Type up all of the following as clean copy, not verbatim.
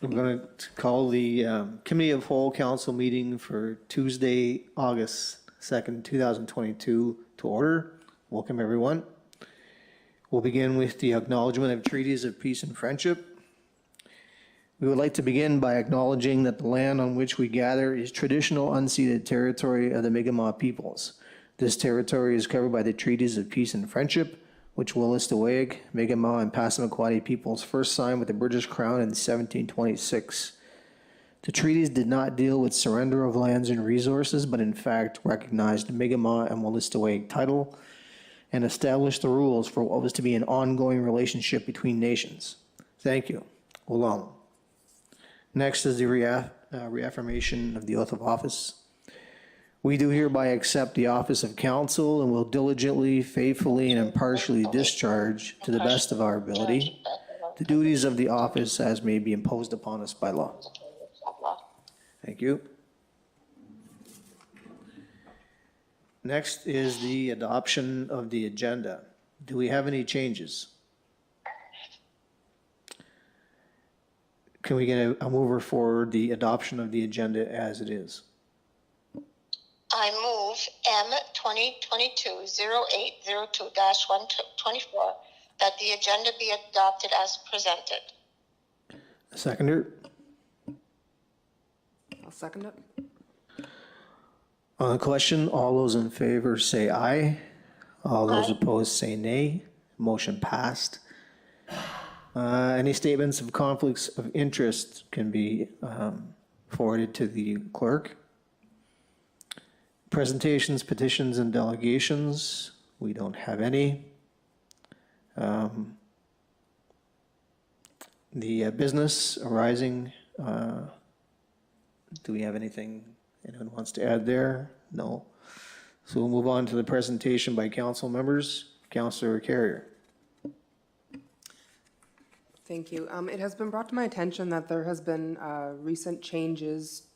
I'm going to call the Committee of Whole Council meeting for Tuesday, August 2nd, 2022 to order. Welcome, everyone. We'll begin with the acknowledgement of treaties of peace and friendship. We would like to begin by acknowledging that the land on which we gather is traditional unceded territory of the Mi'kmaq peoples. This territory is covered by the treaties of peace and friendship, which Wolastoqiyik, Mi'kmaq, and Passamaquoddy peoples first signed with the British Crown in 1726. The treaties did not deal with surrender of lands and resources, but in fact recognized Mi'kmaq and Wolastoqiyik title and established the rules for what was to be an ongoing relationship between nations. Thank you. Olam. Next is the reaffirmation of the oath of office. We do hereby accept the office of council and will diligently, faithfully, and impartially discharge, to the best of our ability, the duties of the office as may be imposed upon us by law. Thank you. Next is the adoption of the agenda. Do we have any changes? Can we get a mover for the adoption of the agenda as it is? I move M 2022-0802-124 that the agenda be adopted as presented. A seconder? I'll second it. On the question, all those in favor say aye. All those opposed say nay. Motion passed. Any statements of conflicts of interest can be forwarded to the clerk. Presentations, petitions, and delegations, we don't have any. The business arising, do we have anything anyone wants to add there? No. So we'll move on to the presentation by council members. Councillor Carrier. Thank you. It has been brought to my attention that there has been recent changes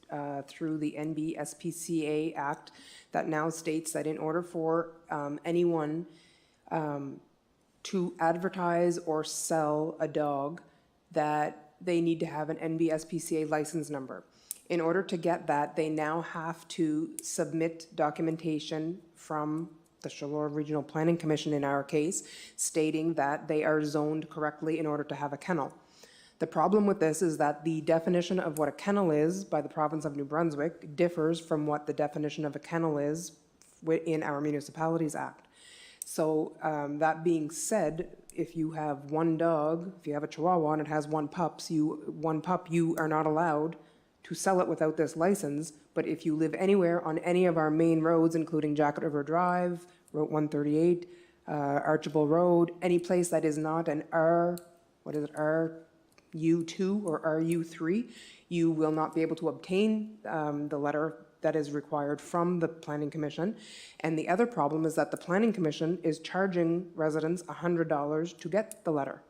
through the NBSPCA Act that now states that in order for anyone to advertise or sell a dog, that they need to have an NBSPCA license number. In order to get that, they now have to submit documentation from the Shellora Regional Planning Commission, in our case, stating that they are zoned correctly in order to have a kennel. The problem with this is that the definition of what a kennel is by the province of New Brunswick differs from what the definition of a kennel is in our Municipalities Act. So that being said, if you have one dog, if you have a Chihuahua and it has one pup, you are not allowed to sell it without this license. But if you live anywhere on any of our main roads, including Jacket River Drive, Route 138, Archibald Road, any place that is not an RU2 or RU3, you will not be able to obtain the letter that is required from the Planning Commission. And the other problem is that the Planning Commission is charging residents $100 to get the letter.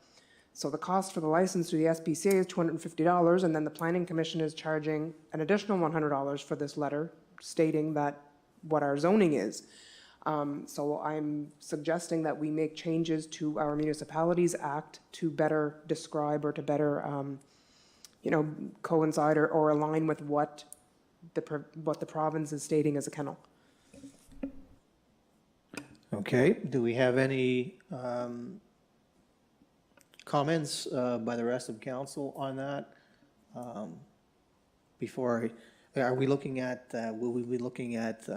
So the cost for the license to the SPCA is $250, and then the Planning Commission is charging an additional $100 for this letter stating that what our zoning is. So I'm suggesting that we make changes to our Municipalities Act to better describe or to better, coincide or align with what the province is stating as a kennel. Okay, do we have any comments by the rest of council on that? Are we looking at, will we be looking at,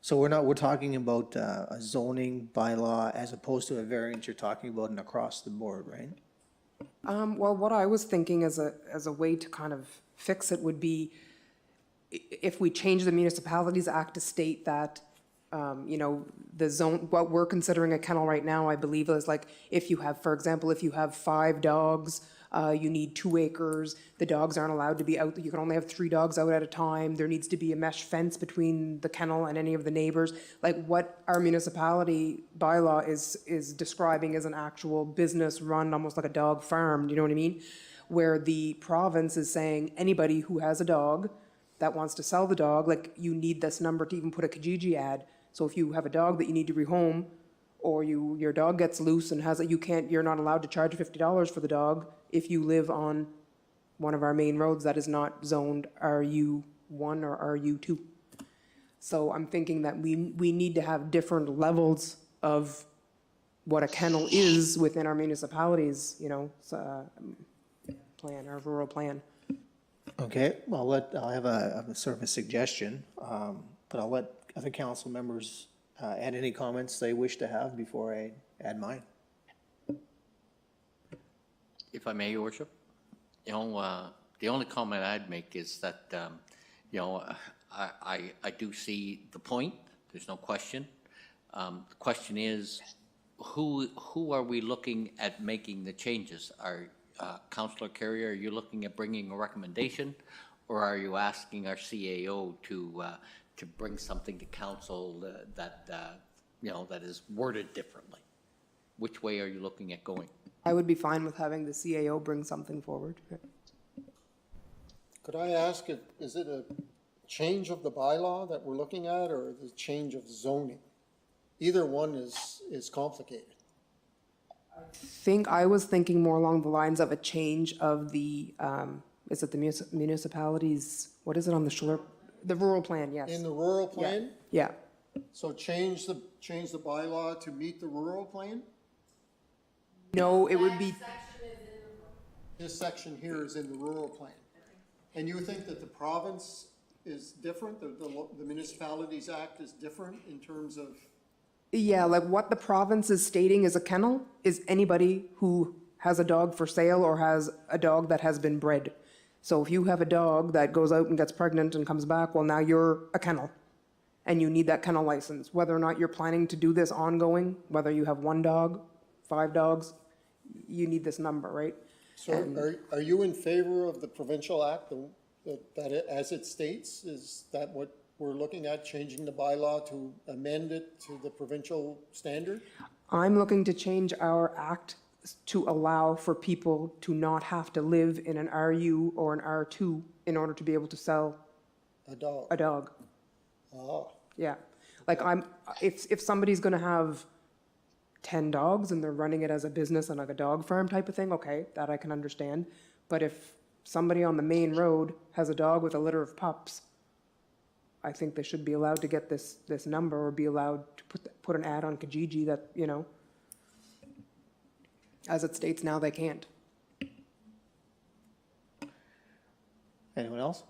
so we're talking about a zoning bylaw as opposed to a variance you're talking about an across the board, right? Well, what I was thinking as a way to kind of fix it would be if we change the Municipalities Act to state that, the zone, what we're considering a kennel right now, I believe is like if you have, for example, if you have 5 dogs, you need 2 acres, the dogs aren't allowed to be out, you can only have 3 dogs out at a time, there needs to be a mesh fence between the kennel and any of the neighbors. Like what our municipality bylaw is describing as an actual business run, almost like a dog farm, do you know what I mean? Where the province is saying anybody who has a dog that wants to sell the dog, like you need this number to even put a Kijiji ad. So if you have a dog that you need to rehome, or your dog gets loose and you're not allowed to charge $50 for the dog if you live on one of our main roads that is not zoned RU1 or RU2. So I'm thinking that we need to have different levels of what a kennel is within our municipalities, plan, our rural plan. Okay, I'll have a sort of a suggestion, but I'll let other council members add any comments they wish to have before I add mine. If I may, Your Worship, the only comment I'd make is that, I do see the point, there's no question. The question is, who are we looking at making the changes? Are, Councillor Carrier, are you looking at bringing a recommendation, or are you asking our CAO to bring something to council that is worded differently? Which way are you looking at going? I would be fine with having the CAO bring something forward. Could I ask, is it a change of the bylaw that we're looking at, or the change of zoning? Either one is complicated. I was thinking more along the lines of a change of the, is it the municipalities, what is it on the shore? The rural plan, yes. In the rural plan? Yeah. So change the bylaw to meet the rural plan? No, it would be, This section here is in the rural plan. And you think that the province is different, the Municipalities Act is different in terms of? yeah, like what the province is stating is a kennel is anybody who has a dog for sale or has a dog that has been bred. So if you have a dog that goes out and gets pregnant and comes back, well, now you're a kennel and you need that kennel license. Whether or not you're planning to do this ongoing, whether you have 1 dog, 5 dogs, you need this number, right? So are you in favor of the provincial act, as it states? Is that what we're looking at, changing the bylaw to amend it to the provincial standard? I'm looking to change our act to allow for people to not have to live in an RU or an R2 in order to be able to sell A dog? a dog. Oh, Yeah. Like if somebody's gonna have 10 dogs and they're running it as a business and like a dog farm type of thing, okay, that I can understand. But if somebody on the main road has a dog with a litter of pups, I think they should be allowed to get this number or be allowed to put an ad on Kijiji that, as it states now, they can't. Anyone else?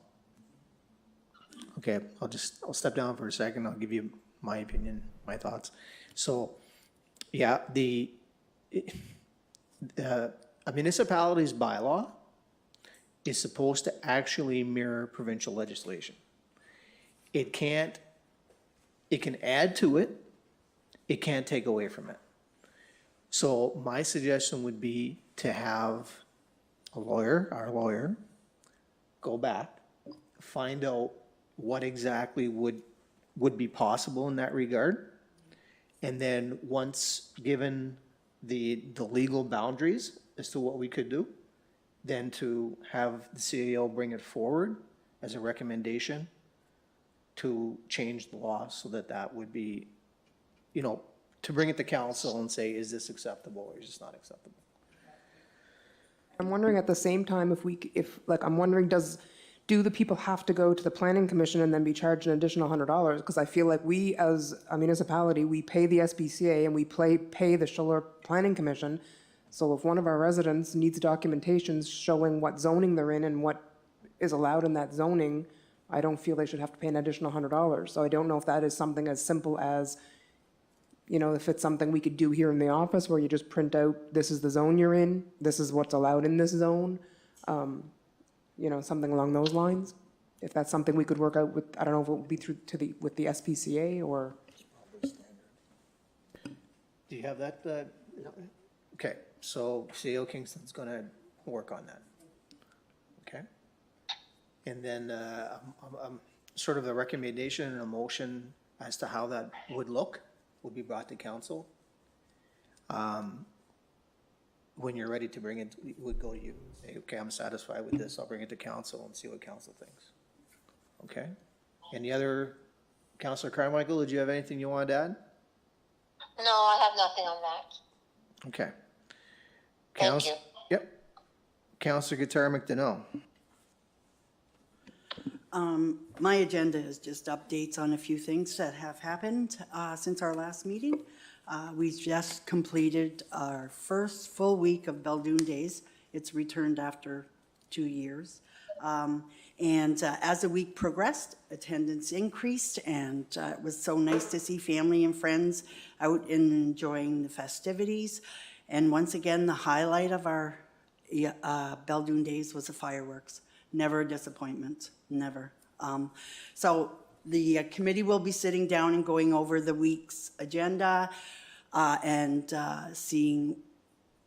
Okay, I'll step down for a second. I'll give you my opinion, my thoughts. So, yeah, a municipality's bylaw is supposed to actually mirror provincial legislation. It can add to it, it can't take away from it. So my suggestion would be to have our lawyer, go back, find out what exactly would be possible in that regard. And then once given the legal boundaries as to what we could do, then to have the CAO bring it forward as a recommendation to change the law so that would be, to bring it to council and say, is this acceptable or is this not acceptable? I'm wondering at the same time I'm wondering, do the people have to go to the planning commission and then be charged an additional $100? Because I feel like we as a municipality, we pay the SPCA and we pay the Schiller Planning Commission. So if one of our residents needs documentation showing what zoning they're in and what is allowed in that zoning, I don't feel they should have to pay an additional $100. So I don't know if that is something as simple as, if it's something we could do here in the office where you just print out, this is the zone you're in, this is what's allowed in this zone, something along those lines. If that's something we could work out with, I don't know if it would be with the SPCA or. Do you have that? Okay, so CAO Kingston's gonna work on that. Okay? And then, sort of the recommendation and a motion as to how that would look will be brought to council. When you're ready to bring it, it would go to you, say, okay, I'm satisfied with this, I'll bring it to council and see what council thinks. Okay? Any other, Councillor Carmichael, did you have anything you wanted to add? No, I have nothing on that. Okay. Thank you. Yep. Councillor Guitar McDonough. My agenda is just updates on a few things that have happened since our last meeting. We just completed our first full week of Beldoon Days. It's returned after 2 years. And as the week progressed, attendance increased, and it was so nice to see family and friends out and enjoying the festivities. And once again, the highlight of our Beldoon Days was the fireworks. Never a disappointment, never. So the committee will be sitting down and going over the week's agenda and seeing,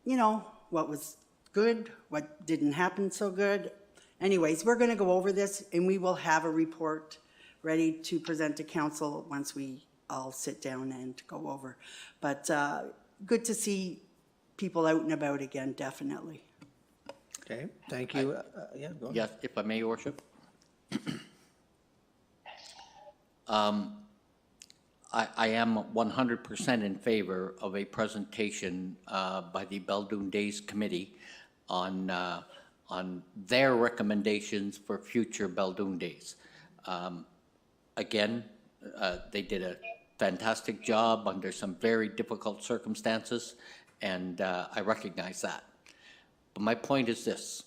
you know, what was good, what didn't happen so good. Anyways, we're going to go over this, and we will have a report ready to present to council once we all sit down and go over. But good to see people out and about again, definitely. Okay, thank you. Yeah, go ahead. Yes, if I may, Your Worship. I am 100% in favor of a presentation by the Beldoon Days Committee on their recommendations for future Beldoon Days. Again, they did a fantastic job under some very difficult circumstances, and I recognize that. But my point is this.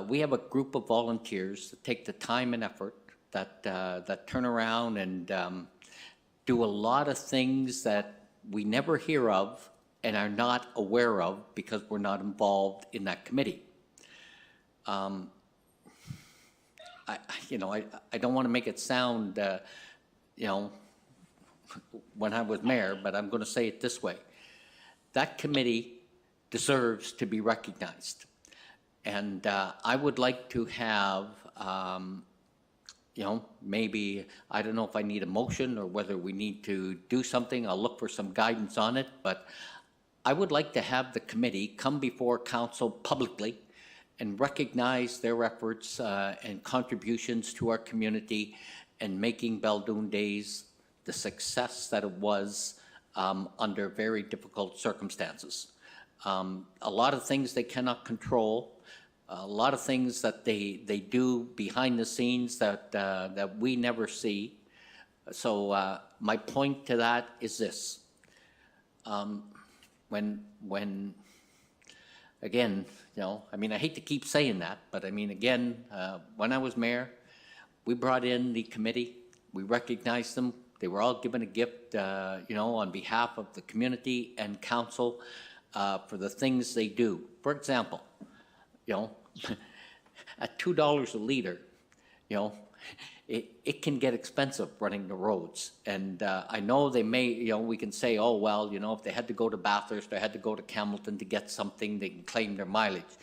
We have a group of volunteers that take the time and effort that turn around and do a lot of things that we never hear of and are not aware of because we're not involved in that committee. I don't want to make it sound, when I was mayor, but I'm going to say it this way. That committee deserves to be recognized. And I would like to have, maybe, I don't know if I need a motion or whether we need to do something. I'll look for some guidance on it. But I would like to have the committee come before council publicly and recognize their efforts and contributions to our community and making Beldoon Days the success that it was under very difficult circumstances. A lot of things they cannot control, a lot of things that they do behind the scenes that we never see. So my point to that is this. Again, I hate to keep saying that, but again, when I was mayor, we brought in the committee, we recognized them, they were all given a gift, on behalf of the community and council for the things they do. For example, at $2 a liter, it can get expensive running the roads. And I know they may, we can say, oh, well, if they had to go to Bathurst or had to go to Campbellton to get something, they can claim their mileage.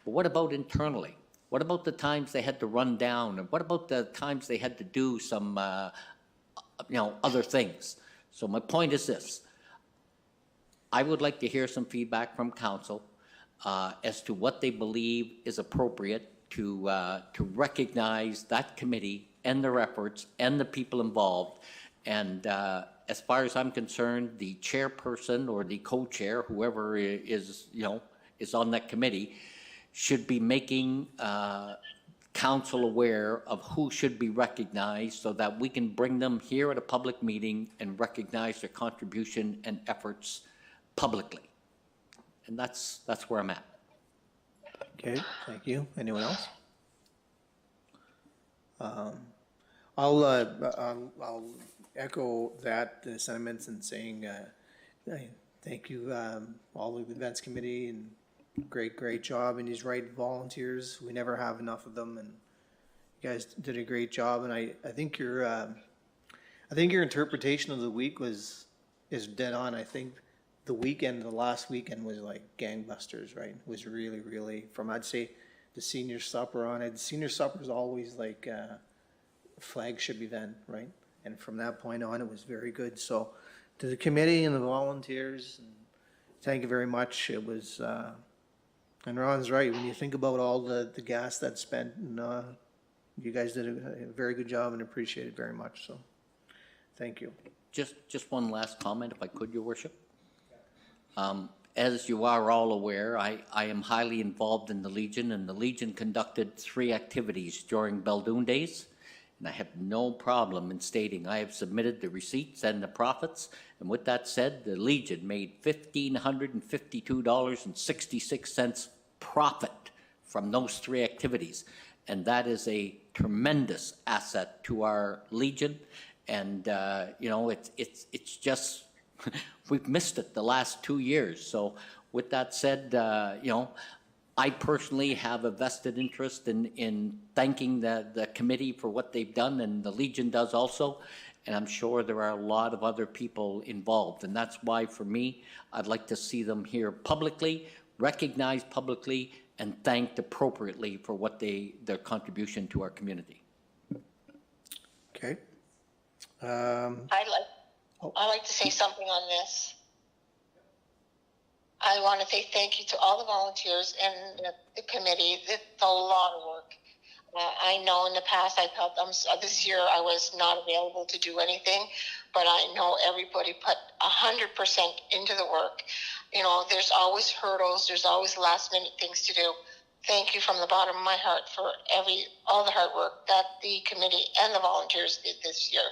But what about internally? What about the times they had to run down? And what about the times they had to do some, other things? So my point is this. I would like to hear some feedback from council as to what they believe is appropriate to recognize that committee and their efforts and the people involved. And as far as I'm concerned, the chairperson or the co-chair, whoever is on that committee, should be making council aware of who should be recognized so that we can bring them here at a public meeting and recognize their contribution and efforts publicly. And that's where I'm at. Okay, thank you. Anyone else? I'll echo that the sentiments and saying thank you all of the events committee and great job, and these right volunteers. We never have enough of them, and you guys did a great job. And I think your interpretation of the week is dead on. I think the last weekend was like gangbusters, right? It was really from, I'd say, the senior supper on it. The senior supper is always like a flagship event, right? And from that point on, it was very good. So to the committee and the volunteers, thank you very much. It was, and Ron's right, when you think about all the gas that's spent, and you guys did a very good job and appreciate it very much. So thank you. Just one last comment, if I could, Your Worship. As you are all aware, I am highly involved in the Legion, and the Legion conducted 3 activities during Beldoon Days. And I have no problem in stating I have submitted the receipts and the profits. And with that said, the Legion made $1,552.66 profit from those 3 activities. And that is a tremendous asset to our Legion. And, you know, it's just, we've missed it the last 2 years. So with that said, you know, I personally have a vested interest in thanking the committee for what they've done, and the Legion does also. And I'm sure there are a lot of other people involved. And that's why, for me, I'd like to see them here publicly, recognized publicly, and thanked appropriately for what their contribution to our community. Okay. I'd like to say something on this. I want to say thank you to all the volunteers and the committee. It's a lot of work. I know in the past I felt this year I was not available to do anything, but I know everybody put 100% into the work. You know, there's always hurdles. There's always last minute things to do. Thank you from the bottom of my heart for all the hard work that the committee and the volunteers did this year.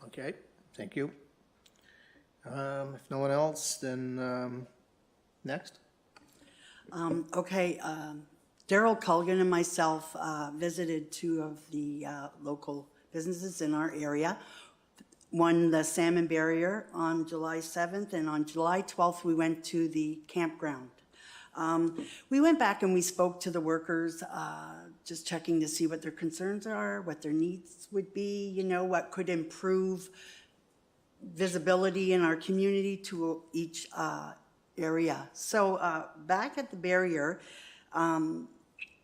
Okay, thank you. If no one else, then next. Okay, Daryl Culligan and myself visited 2 of the local businesses in our area. One, the Salmon Barrier, on July 7th, and on July 12th, we went to the campground. We went back and we spoke to the workers, just checking to see what their concerns are, what their needs would be, you know, what could improve visibility in our community to each area. So back at the barrier,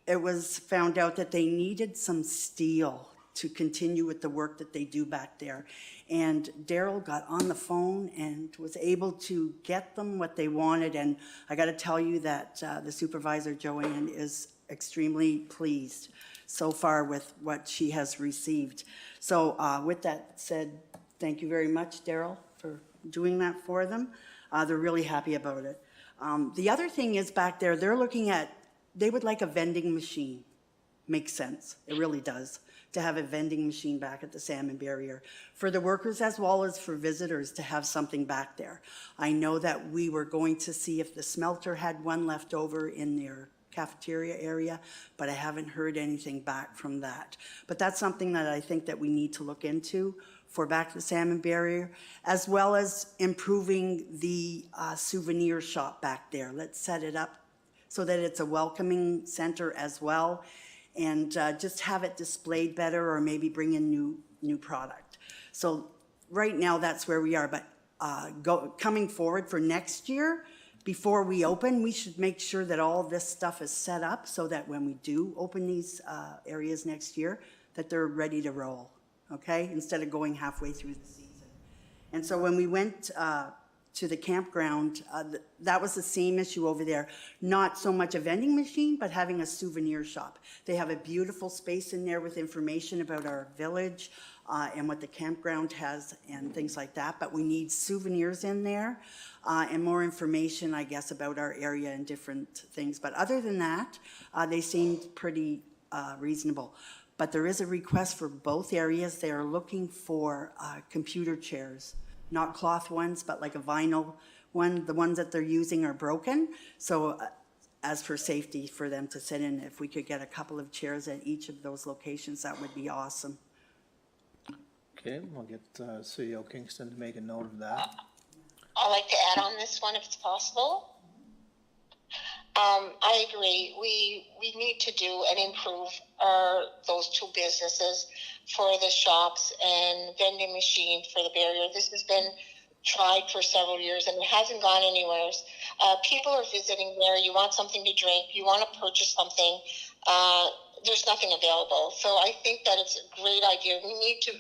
it was found out that they needed some steel to continue with the work that they do back there. And Daryl got on the phone and was able to get them what they wanted. And I got to tell you that the supervisor, Joanne, is extremely pleased so far with what she has received. So with that said, thank you very much, Daryl, for doing that for them. They're really happy about it. The other thing is back there, they're looking at, they would like a vending machine. Makes sense. It really does, to have a vending machine back at the Salmon Barrier for the workers as well as for visitors to have something back there. I know that we were going to see if the smelter had one left over in their cafeteria area, but I haven't heard anything back from that. But that's something that I think that we need to look into for back to the Salmon Barrier, as well as improving the souvenir shop back there. Let's set it up so that it's a welcoming center as well, and just have it displayed better, or maybe bring in new product. So right now, that's where we are. But coming forward for next year, before we open, we should make sure that all this stuff is set up so that when we do open these areas next year, that they're ready to roll, okay? Instead of going halfway through the season. And so when we went to the campground, that was the same issue over there. Not so much a vending machine, but having a souvenir shop. They have a beautiful space in there with information about our village and what the campground has and things like that. But we need souvenirs in there and more information, I guess, about our area and different things. But other than that, they seemed pretty reasonable. But there is a request for both areas. They are looking for computer chairs. Not cloth ones, but like a vinyl one. The ones that they're using are broken. So as for safety for them to sit in, if we could get a couple of chairs at each of those locations, that would be awesome. Okay, we'll get CEO Kingston to make a note of that. I'd like to add on this one if it's possible. I agree. We need to do and improve those 2 businesses for the shops and vending machine for the barrier. This has been tried for several years and it hasn't gone anywhere. People are visiting there. You want something to drink. You want to purchase something. There's nothing available. So I think that it's a great idea. We need to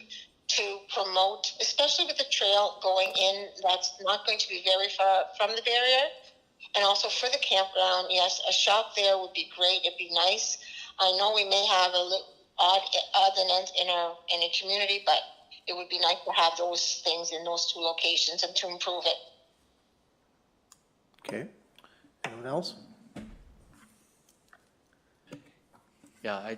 promote, especially with the trail going in, that's not going to be very far from the barrier. And also for the campground, yes, a shop there would be great. It'd be nice. I know we may have a little odd ends in a community, but it would be nice to have those things in those 2 locations and to improve it. Okay. Anyone else? Yeah,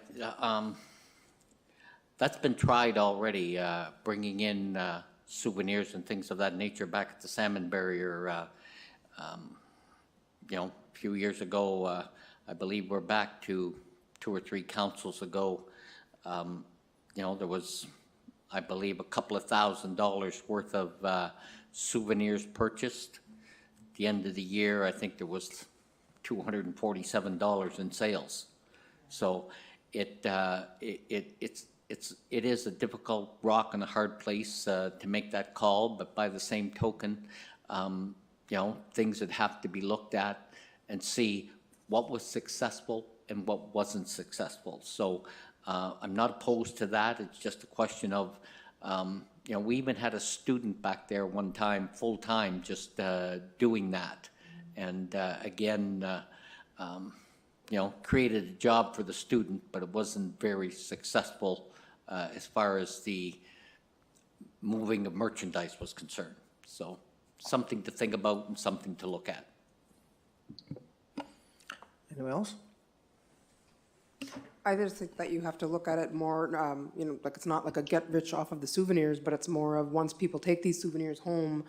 that's been tried already, bringing in souvenirs and things of that nature back at the salmon barrier. A few years ago, I believe we're back to 2 or 3 councils ago. There was, I believe, a couple of $1,000s worth of souvenirs purchased. At the end of the year, I think there was $247 in sales. So it is a difficult rock and a hard place to make that call, but by the same token, things that have to be looked at and see what was successful and what wasn't successful. So I'm not opposed to that. It's just a question of, we even had a student back there one time, full-time, just doing that. And again, created a job for the student, but it wasn't very successful as far as the moving of merchandise was concerned. So something to think about and something to look at. Anyone else? I just think that you have to look at it more, like it's not like a get rich off of the souvenirs, but it's more of once people take these souvenirs home,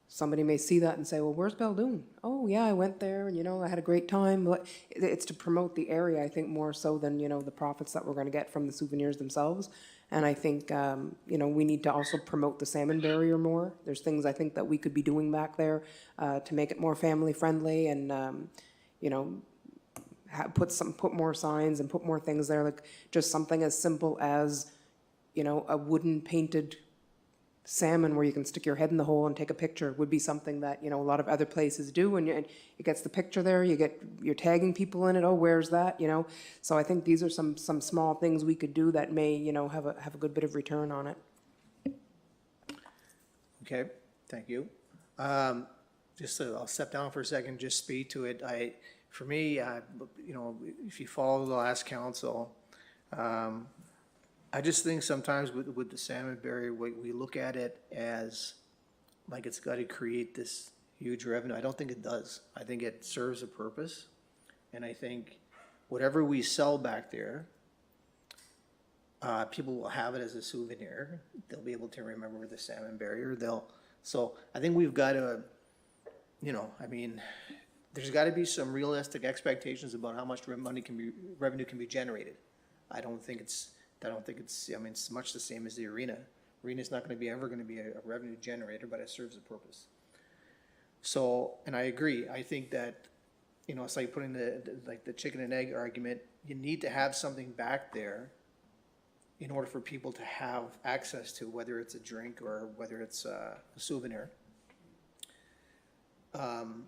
somebody may see that and say, well, where's Baldoon? Oh, yeah, I went there and, I had a great time. But it's to promote the area, I think, more so than, the profits that we're going to get from the souvenirs themselves. And I think, we need to also promote the salmon barrier more. There's things I think that we could be doing back there to make it more family friendly and, put more signs and put more things there, like just something as simple as, a wooden painted salmon where you can stick your head in the hole and take a picture would be something that, a lot of other places do. And it gets the picture there, you're tagging people in it. Oh, where's that? So I think these are some small things we could do that may, have a good bit of return on it. Okay, thank you. I'll step down for a second, just speak to it. For me, if you follow the last council, I just think sometimes with the salmon barrier, we look at it as like it's got to create this huge revenue. I don't think it does. I think it serves a purpose. And I think whatever we sell back there, people will have it as a souvenir. They'll be able to remember the salmon barrier. So I think we've got to, there's got to be some realistic expectations about how much revenue can be generated. I don't think it's, it's much the same as the arena. Arena's not going to be ever going to be a revenue generator, but it serves a purpose. So, and I agree. I think that, it's like putting the chicken and egg argument. You need to have something back there in order for people to have access to, whether it's a drink or whether it's a souvenir. And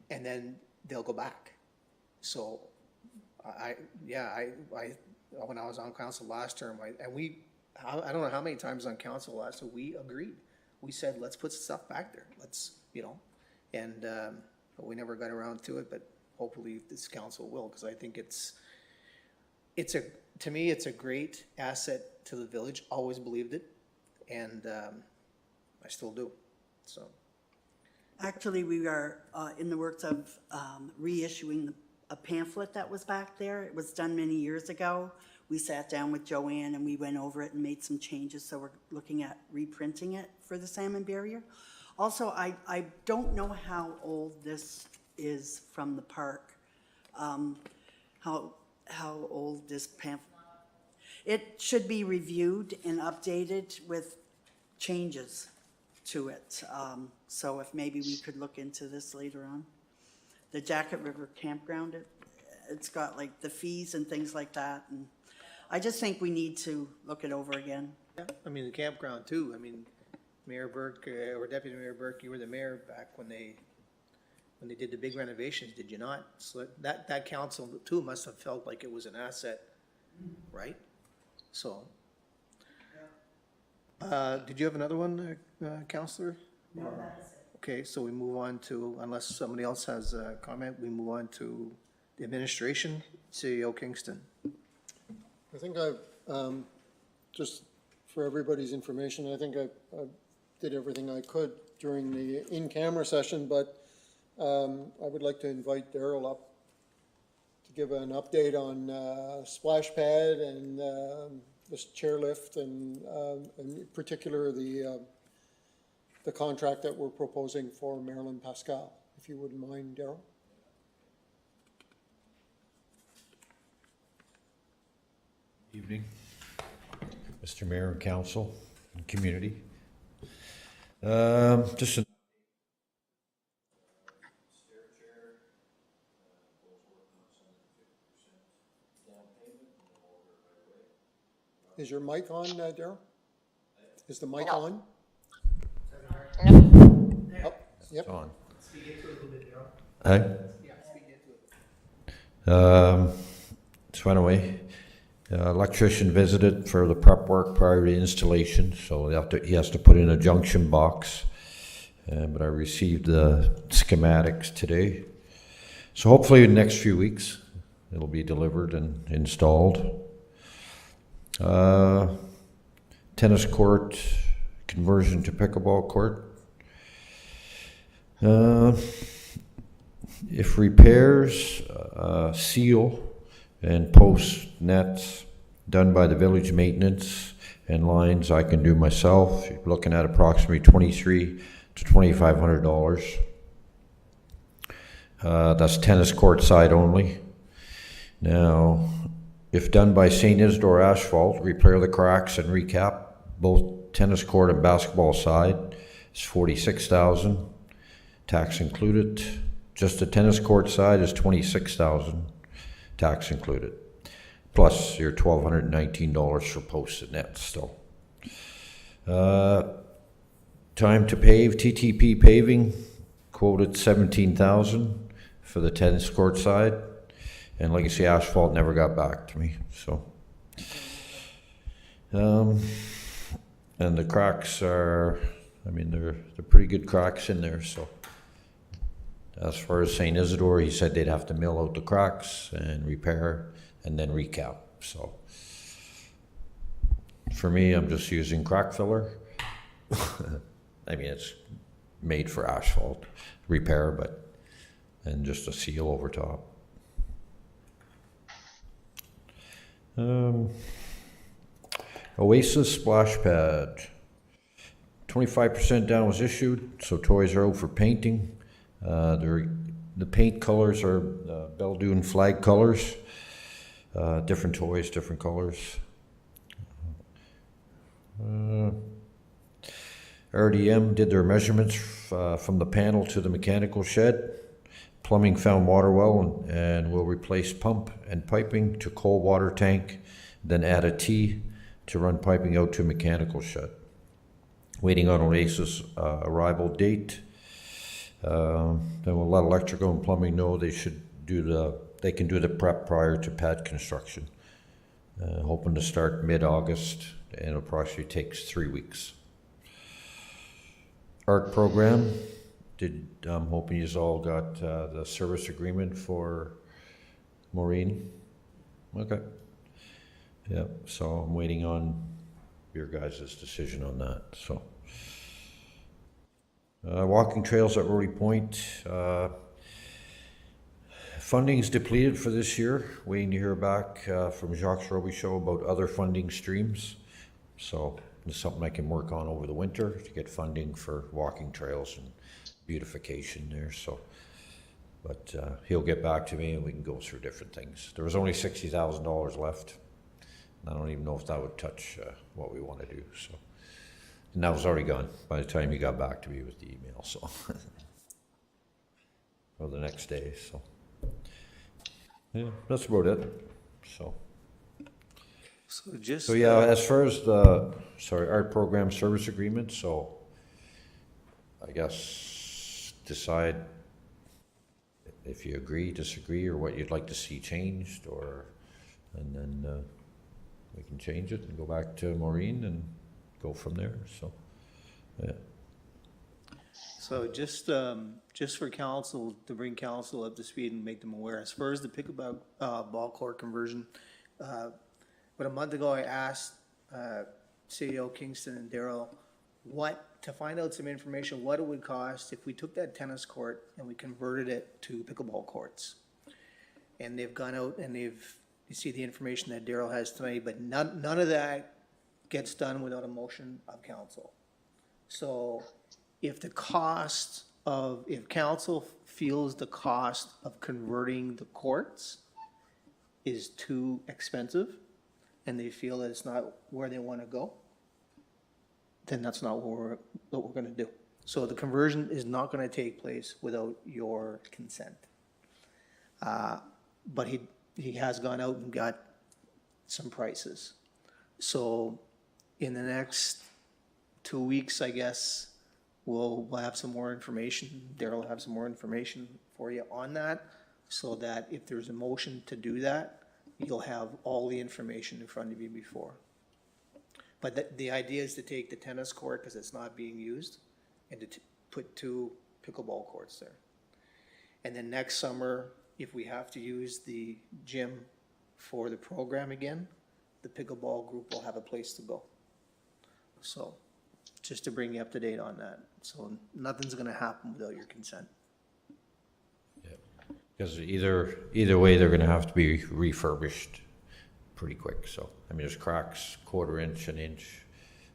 then they'll go back. So when I was on council last term, I don't know how many times on council last time we agreed. We said, let's put stuff back there. But we never got around to it, but hopefully this council will, because I think to me, it's a great asset to the village. Always believed it. And I still do, so. Actually, we are in the works of reissuing a pamphlet that was back there. It was done many years ago. We sat down with Joanne and we went over it and made some changes, so we're looking at reprinting it for the salmon barrier. Also, I don't know how old this is from the park, how old this pamphlet. It should be reviewed and updated with changes to it. So if maybe we could look into this later on. The Jacket River Campground, it's got like the fees and things like that. And I just think we need to look it over again. Yeah, the campground too. Mayor Burke or Deputy Mayor Burke, you were the mayor back when they did the big renovations, did you not? So that council too must have felt like it was an asset, right? So, did you have another one, Councillor? No, that's it. Okay, so we move on to, unless somebody else has a comment, we move on to the administration, CEO Kingston. I think I've, just for everybody's information, I think I did everything I could during the in-camera session, but I would like to invite Daryl up to give an update on splash pad and this chairlift and in particular the contract that we're proposing for Marilyn Pascal, if you wouldn't mind, Daryl. Evening, Mr. Mayor and Council and community. Just a Is your mic on, Daryl? Is the mic No. on? Oh, yep. on. So anyway, electrician visited for the prep work prior to installation, so he has to put in a junction box. But I received the schematics today. So hopefully in the next few weeks, it'll be delivered and installed. Tennis court conversion to pickleball court. If repairs, seal and post nets done by the village maintenance and lines, I can do myself. You're looking at approximately $2,300 to $2,500. That's tennis court side only. Now, if done by St. Isidore Asphalt, repair the cracks and recap both tennis court and basketball side. It's $46,000, tax included. Just the tennis court side is $26,000, tax included. Plus your $1,219 for posted nets still. Time to pave, TTP paving, quoted $17,000 for the tennis court side. And Legacy Asphalt never got back to me, so. And the cracks are, I mean, they're pretty good cracks in there, so. As far as St. Isidore, he said they'd have to mill out the cracks and repair and then recap, so. For me, I'm just using crack filler. I mean, it's made for asphalt repair, but, and just a seal over top. Oasis splash pad. 25% down was issued, so toys are out for painting. The paint colors are Beldoon flag colors. Different toys, different colors. RDM did their measurements from the panel to the mechanical shed. Plumbing found water well and will replace pump and piping to cold water tank, then add a T to run piping out to mechanical shed. Waiting on Oasis arrival date. Then we'll let electrical and plumbing know they can do the prep prior to pad construction. Hoping to start mid-August, and it approximately takes 3 weeks. Art program. I'm hoping you all got the service agreement for Maureen. Okay. Yeah, so I'm waiting on your guys' decision on that, so. Walking trails at Rowley Point. Funding is depleted for this year. Waiting to hear back from Jacques Robichaud about other funding streams. So it's something I can work on over the winter to get funding for walking trails and beautification there, so. But he'll get back to me and we can go through different things. There was only $60,000 left. I don't even know if that would touch what we want to do, so. And that was already gone by the time he got back to me with the email, so. Or the next day, so. Yeah, that's about it, so. Just. So yeah, as far as the, art program service agreement, so I guess decide if you agree, disagree, or what you'd like to see changed, or, and then we can change it and go back to Maureen and go from there, so, yeah. So just for council, to bring council up to speed and make them aware, as far as the pickleball ball court conversion, about a month ago, I asked CEO Kingston and Daryl to find out some information, what it would cost if we took that tennis court and we converted it to pickleball courts. And they've gone out and you see the information that Daryl has tonight, but none of that gets done without a motion of council. So if council feels the cost of converting the courts is too expensive, and they feel that it's not where they want to go, then that's not what we're gonna do. So the conversion is not gonna take place without your consent. But he has gone out and got some prices. So in the next 2 weeks, I guess, we'll have some more information. Daryl will have some more information for you on that, so that if there's a motion to do that, you'll have all the information in front of you before. But the idea is to take the tennis court, because it's not being used, and to put 2 pickleball courts there. And then next summer, if we have to use the gym for the program again, the pickleball group will have a place to go. So, just to bring you up to date on that. So nothing's gonna happen without your consent. Because either way, they're gonna have to be refurbished pretty quick, so, I mean, there's cracks, 1/4 inch, 1 inch,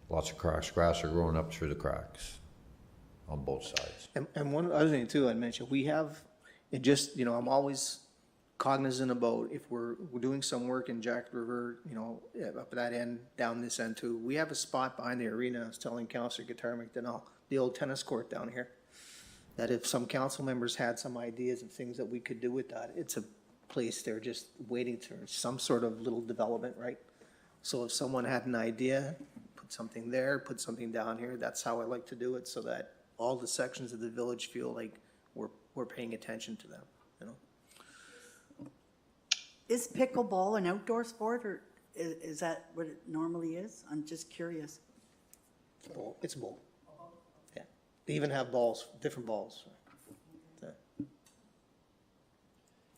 lots of cracks, grass are growing up through the cracks on both sides. And one other thing too, I'd mention, we have, it just, you know, I'm always cognizant about if we're doing some work in Jack River, you know, up at that end, down this end too. We have a spot behind the arena, I was telling Councilor Guitar McDonald, the old tennis court down here, that if some council members had some ideas of things that we could do with that, it's a place they're just waiting for some sort of little development, right? So if someone had an idea, put something there, put something down here, that's how I like to do it, so that all the sections of the village feel like we're paying attention to them, you know? Is pickleball an outdoor sport, or is that what it normally is? I'm just curious. It's a bowl. Yeah. They even have balls, different balls. Yeah.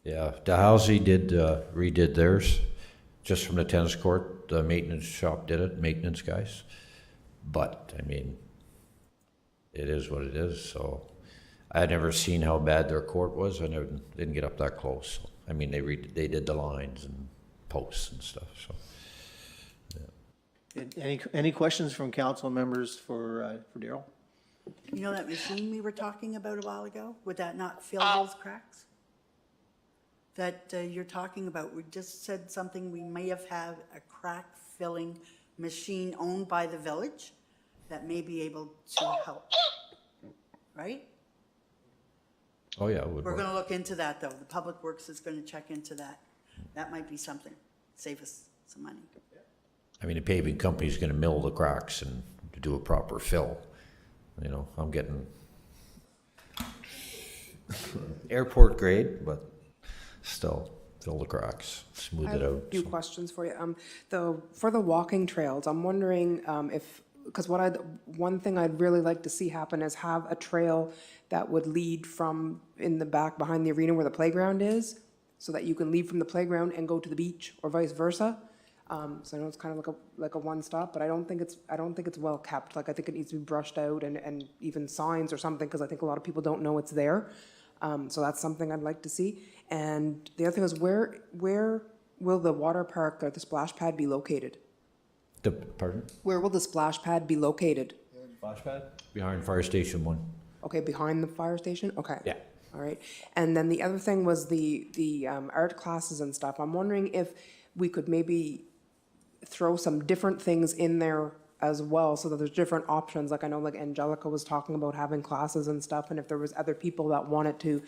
Yeah, Dalhousie redid theirs, just from the tennis court, the maintenance shop did it, maintenance guys. But, I mean, it is what it is, so, I had never seen how bad their court was, I never, didn't get up that close. I mean, they did the lines and posts and stuff, so. Any questions from council members for Daryl? You know that machine we were talking about a while ago? Would that not fill those cracks? That you're talking about, we just said something, we may have had a crack-filling machine owned by the village that may be able to help, right? Oh, yeah, it would We're work. gonna look into that, though. The Public Works is gonna check into that. That might be something, save us some money. I mean, the paving company's gonna mill the cracks and do a proper fill. You know, I'm getting airport grade, but still, fill the cracks, smooth I it have a out. few questions for you. For the walking trails, I'm wondering if, because one thing I'd really like to see happen is have a trail that would lead from in the back behind the arena where the playground is, so that you can leave from the playground and go to the beach, or vice versa. So I know it's kind of like a one-stop, but I don't think it's well kept. Like, I think it needs to be brushed out and even signs or something, because I think a lot of people don't know it's there. So that's something I'd like to see. And the other thing is, where will the water park or the splash pad be located? Pardon? Where will the splash pad be located? Splash pad? Behind Fire Station 1. Okay, behind the fire station? Okay. Yeah. All right. And then the other thing was the art classes and stuff. I'm wondering if we could maybe throw some different things in there as well, so that there's different options. Like, I know, like Angelica was talking about having classes and stuff, and if there was other people that wanted to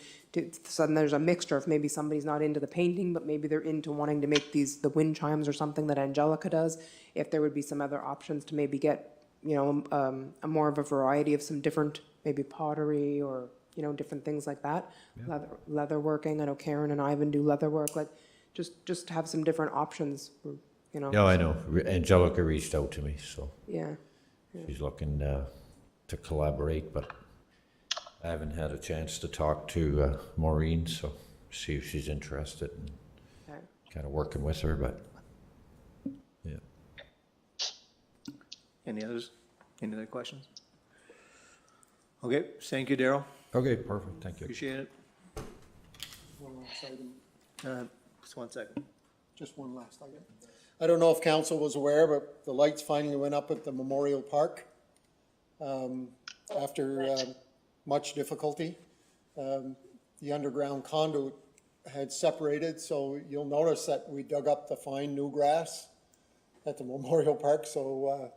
so then there's a mixture. If maybe somebody's not into the painting, but maybe they're into wanting to make the wind chimes or something that Angelica does, if there would be some other options to maybe get, you know, a more of a variety of some different, maybe pottery or, you know, different things like that. Yeah. Leather working. I know Karen and Ivan do leather work. Like, just have some different options, you know. Yeah, I know. Angelica reached out to me, so Yeah. she's looking to collaborate, but I haven't had a chance to talk to Maureen, so see if she's interested in Okay. kind of working with her, but yeah. Any others? Any other questions? Okay, thank you, Daryl. Okay, perfect, thank you. Appreciate it. One last item. Just 1 second. Just one last item. I don't know if council was aware, but the lights finally went up at the Memorial Park after much difficulty. The underground conduit had separated, so you'll notice that we dug up the fine new grass at the Memorial Park. So I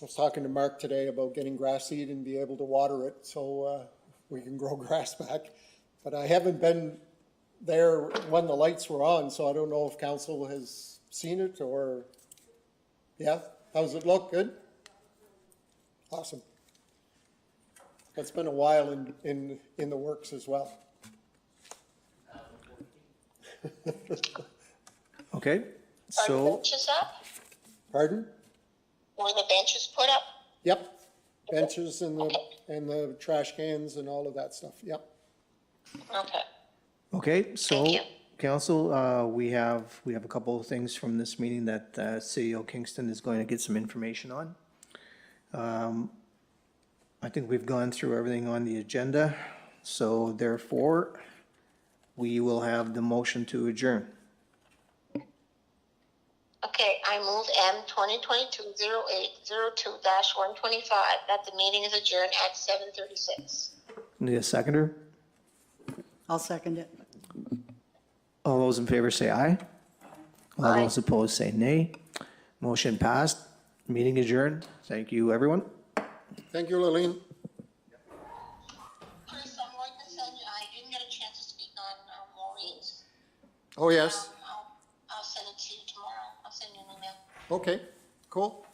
was talking to Mark today about getting grass seed and be able to water it so we can grow grass back. But I haven't been there when the lights were on, so I don't know if council has seen it or, yeah, how's it look? Good? Awesome. It's been a while in the works as well. Okay, Are the so, benches up? Pardon? Were the benches put up? Yep. Benches and the trash cans and all of that stuff, yep. Okay. okay, so, Thank you. council, we have a couple of things from this meeting that City of Kingston is going to get some information on. I think we've gone through everything on the agenda, so therefore, we will have the motion to adjourn. Okay, I move M 2022-0802-125 that the meeting is adjourned at 7:36. Need a seconder? I'll second it. All those in favor say aye. All Aye. those opposed say nay. Motion passed. Meeting adjourned. Thank you, everyone. Thank you, Lillian. Chris, I'm going to send you, I didn't get a chance to speak on Maureen's. Oh, yes. I'll send it to you tomorrow. I'll send you an email. Okay, cool.